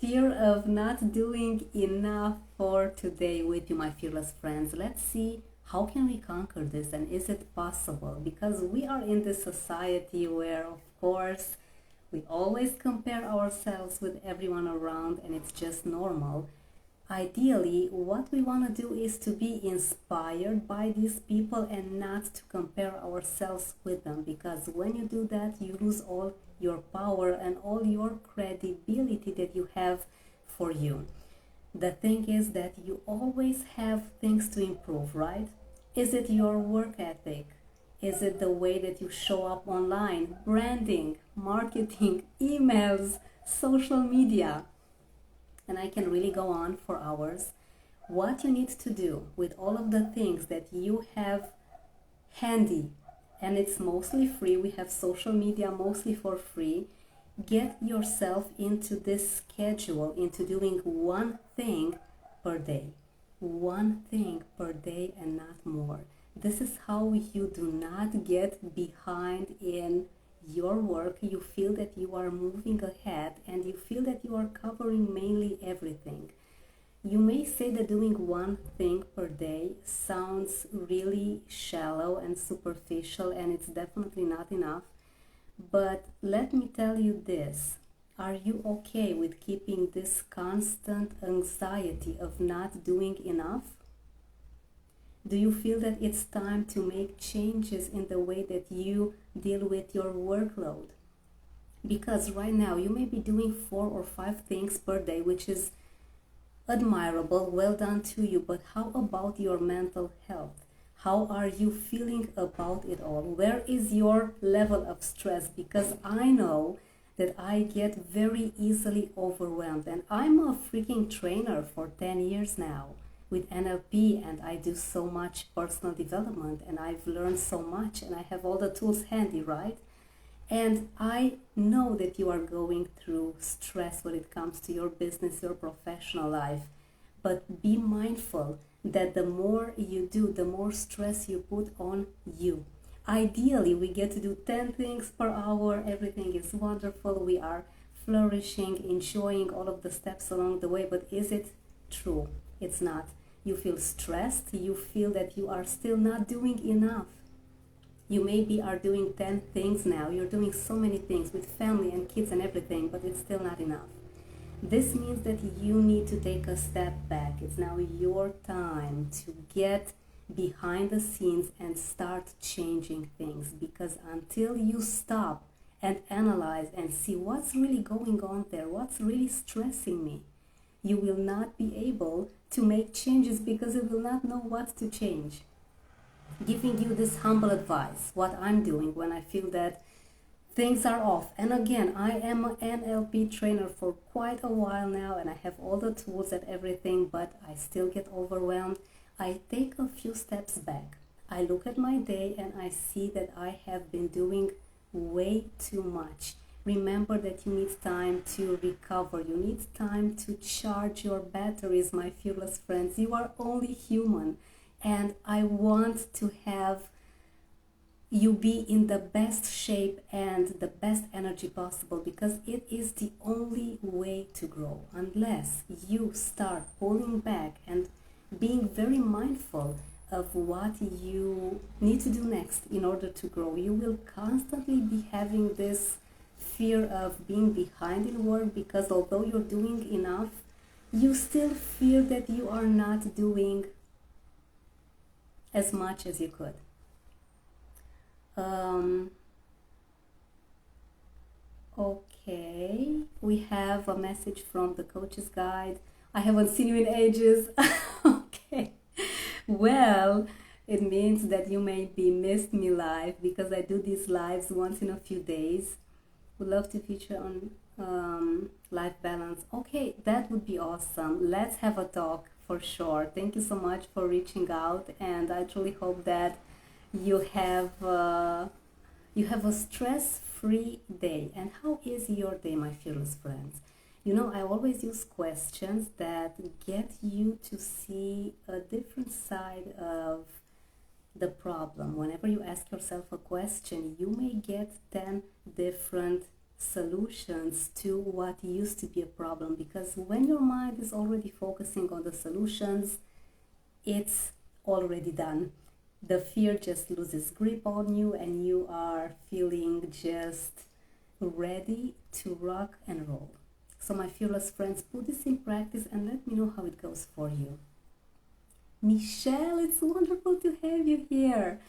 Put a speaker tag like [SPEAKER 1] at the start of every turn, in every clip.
[SPEAKER 1] fear of not doing enough for today with you, my fearless friends. Let's see how can we conquer this and is it possible? Because we are in this society where, of course, we always compare ourselves with everyone around and it's just normal. Ideally, what we want to do is to be inspired by these people and not to compare ourselves with them, because when you do that, you lose all your power and all your credibility that you have for you. The thing is that you always have things to improve, right? Is it your work ethic? Is it the way that you show up online? Branding, marketing, emails, social media? And I can really go on for hours. What you need to do with all of the things that you have handy, and it's mostly free, we have social media mostly for free. Get yourself into this schedule, into doing one thing per day. One thing per day and not more. This is how you do not get behind in your work. You feel that you are moving ahead and you feel that you are covering mainly everything. You may say that doing one thing per day sounds really shallow and superficial, and it's definitely not enough. But let me tell you this. Are you okay with keeping this constant anxiety of not doing enough? Do you feel that it's time to make changes in the way that you deal with your workload? Because right now you may be doing 4 or 5 things per day, which is admirable, well done to you, but how about your mental health? How are you feeling about it all? Where is your level of stress? Because I know that I get very easily overwhelmed, and I'm a freaking trainer for 10 years now with NLP, and I do so much personal development, and I've learned so much, and I have all the tools handy, right? And I know that you are going through stress when it comes to your business, your professional life. But be mindful that the more you do, the more stress you put on you. Ideally, we get to do 10 things per hour. Everything is wonderful. We are flourishing, enjoying all of the steps along the way. But is it true? It's not. You feel stressed. You feel that you are still not doing enough. You maybe are doing 10 things now. You're doing so many things with family and kids and everything, but it's still not enough. This means that you need to take a step back. It's now your time to get behind the scenes and start changing things, because until you stop and analyze and see what's really going on there, what's really stressing me, you will not be able to make changes because you will not know what to change. Giving you this humble advice, what I'm doing when I feel that things are off. And again, I am an NLP trainer for quite a while now, and I have all the tools and everything, but I still get overwhelmed. I take a few steps back. I look at my day and I see that I have been doing way too much. Remember that you need time to recover. You need time to charge your batteries, my fearless friends. You are only human, and I want to have you be in the best shape and the best energy possible, because it is the only way to grow. Unless you start pulling back and being very mindful of what you need to do next in order to grow, you will constantly be having this fear of being behind in work, because although you're doing enough, you still fear that you are not doing as much as you could. Okay, we have a message from the coach's guide. I haven't seen you in ages. Okay, well, it means that you may be missed me live, because I do these lives once in a few days. Would love to feature on life balance. Okay, that would be awesome. Let's have a talk for sure. Thank you so much for reaching out, and I truly hope that you have a stress-free day. And how is your day, my fearless friends? You know, I always use questions that get you to see a different side of the problem. Whenever you ask yourself a question, you may get 10 different solutions to what used to be a problem, because when your mind is already focusing on the solutions, it's already done. The fear just loses grip on you and you are feeling just ready to rock and roll. So my fearless friends, put this in practice and let me know how it goes for you. Michelle, it's wonderful to have you here.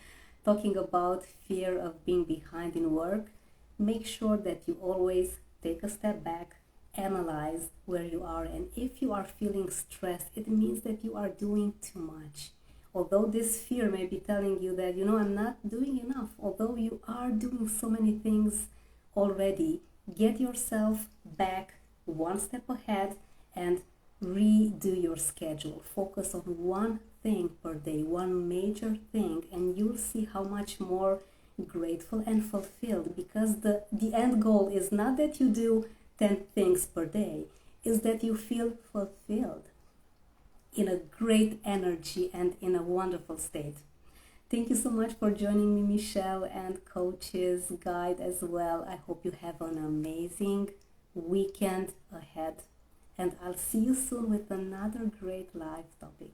[SPEAKER 1] Talking about fear of being behind in work, make sure that you always take a step back, analyze where you are, and if you are feeling stressed, it means that you are doing too much. Although this fear may be telling you that, I'm not doing enough, although you are doing so many things already, get yourself back one step ahead and redo your schedule. Focus on one thing per day, one major thing, and you'll see how much more grateful and fulfilled, because the end goal is not that you do 10 things per day, is that you feel fulfilled in a great energy and in a wonderful state. Thank you so much for joining me, Michelle, and Coach's Guide as well. I hope you have an amazing weekend ahead, and I'll see you soon with another great live topic.